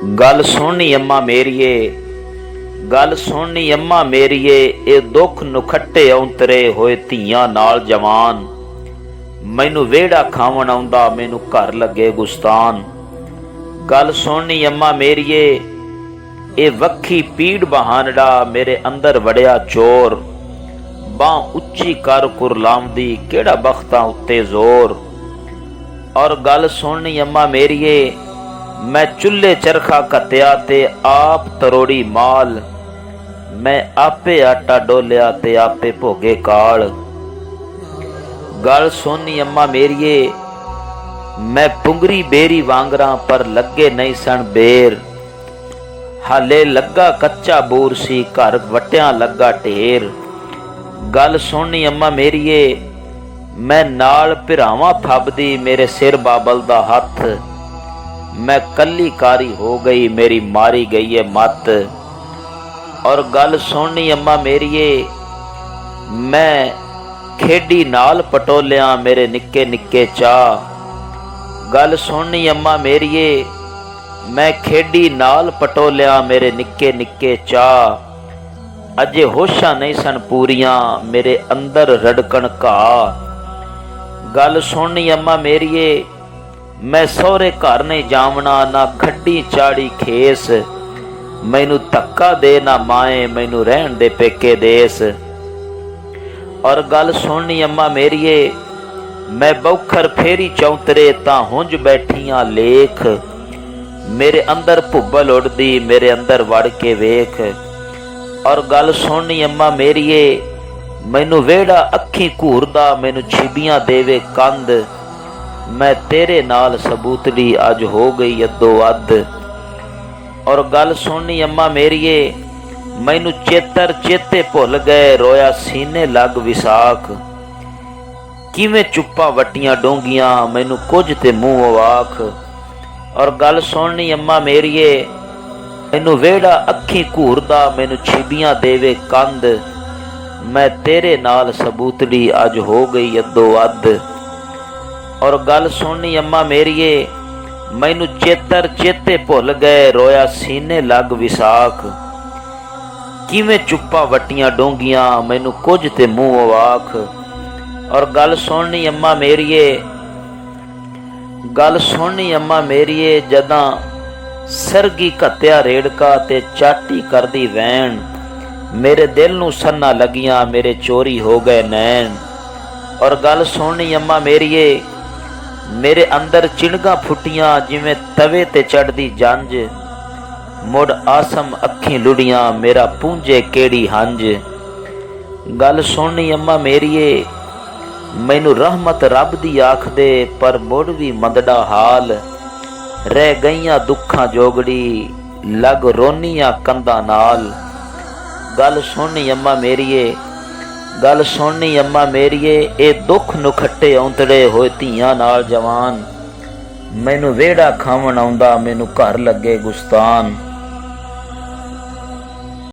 गल सुननी अम्मा मेरीए, गल सुननी अम्मा मेरीए, ये दुख नुखट्टे औंतरे होए धीआं नाल जवान। मैनू वेड़ा खावन आउंदा मैनू घर लगे गुस्तान। गल सुननी अम्मा मेरीए, ये वक्खी पीड़ बहानड़ा मेरे अंदर वड़िया चोर। बांह उच्ची कर कुरलामदी केड़ा बख्तां उत्ते जोर। और गल सुननी अम्मा मेरीए, मैं चुल्हे चरखा कत्या ते आप तरोड़ी माल। मैं आपे आटा डोलिया ते आपे भोगे काल। गल सुननी अम्मा मेरीए, मैं पुंगरी बेरी वांगरा पर लगे नहीं सन बेर। हाले लगा कच्चा बूर सी घर वट्या लगा ढेर। गल सुननी अम्मा मेरीए, मैं नाल भिरावां फबदी मेरे सिर बाबल दा हथ। मैं कली कारी हो गई मेरी मारी गई है मत। और गल सुननी अम्मा मेरीए, मैं खेडी नाल पटोलिया मेरे निक्के निक्के चाह। गल सुननी अम्मा मेरीए, मैं खेडी नाल पटोलिया मेरे निक्के निक्के चाह। अजे होशां नहीं सन पूरियां मेरे अंदर रड़कन घा। गल सुननी अम्मा मेरीए, मैं सौरे घर नहीं जावना ना खड्डी चाड़ी खेस। मैनू धक्का दे ना माए मैनू रहन दे पेके देस। और गल सुननी अम्मा मेरीए, मैं बौखर फेरी चौंतरे तां हुंज बैठियां लेख। मेरे अंदर भुब्बल उड़दी मेरे अंदर वड़ के वेख। और गल सुननी अम्मा मेरीए, मैनू वेड़ा अखी घूरदा मैनू छिबियां देवे कंद। मैं तेरे नाल सबूतड़ी अज हो गई अद्दो अद। और गल सुननी अम्मा मेरीए, मैनू चेतर चेते भुल गए रोया सीने लग विसाख। किवें चुप्पा वट्टियां डोंगियां मैनू कुछ ते मूँह आख। और गल सुननी अम्मा मेरीए, मैनू वेड़ा अखी घूरदा मैनू छिबियां देवे कंद। मैं तेरे नाल सबूतड़ी अज हो गई अद्दो अद। और गल सुननी अम्मा मेरीए, मैनू चेतर चेते भुल गए रोया सीने लग विसाख। किवें चुप्पा वट्टियां डोंगियां मैनू कुछ ते मूँह आख। और गल सुननी अम्मा मेरीए, गल सुननी अम्मा मेरीए, जदां सरगी घत्या रेड़का ते चाटी करदी वैन। मेरे दिल नू सन्ना लगियां मेरे चोरी हो गए नैन। और गल सुननी अम्मा मेरीए, मेरे अंदर चिणगा फुटियां जिवें तवे ते चढ़दी जंज। मुड़ आसम अखी लुड़ियां मेरा पूंजे केड़ी हंज। गल सुननी अम्मा मेरीए, मैनू रहमत रब दी आख दे पर मुड़ भी मंदड़ा हाल। रह गईयां दुखां जोगड़ी लग रोनियां कंधा नाल। गल सुननी अम्मा मेरीए, गल सुननी अम्मा मेरीए, ये दुख नुखट्टे औंतड़े होए धीआं नाल जवान। मैनू वेड़ा खावन आउंदा मैनू घर लगे गुस्तान।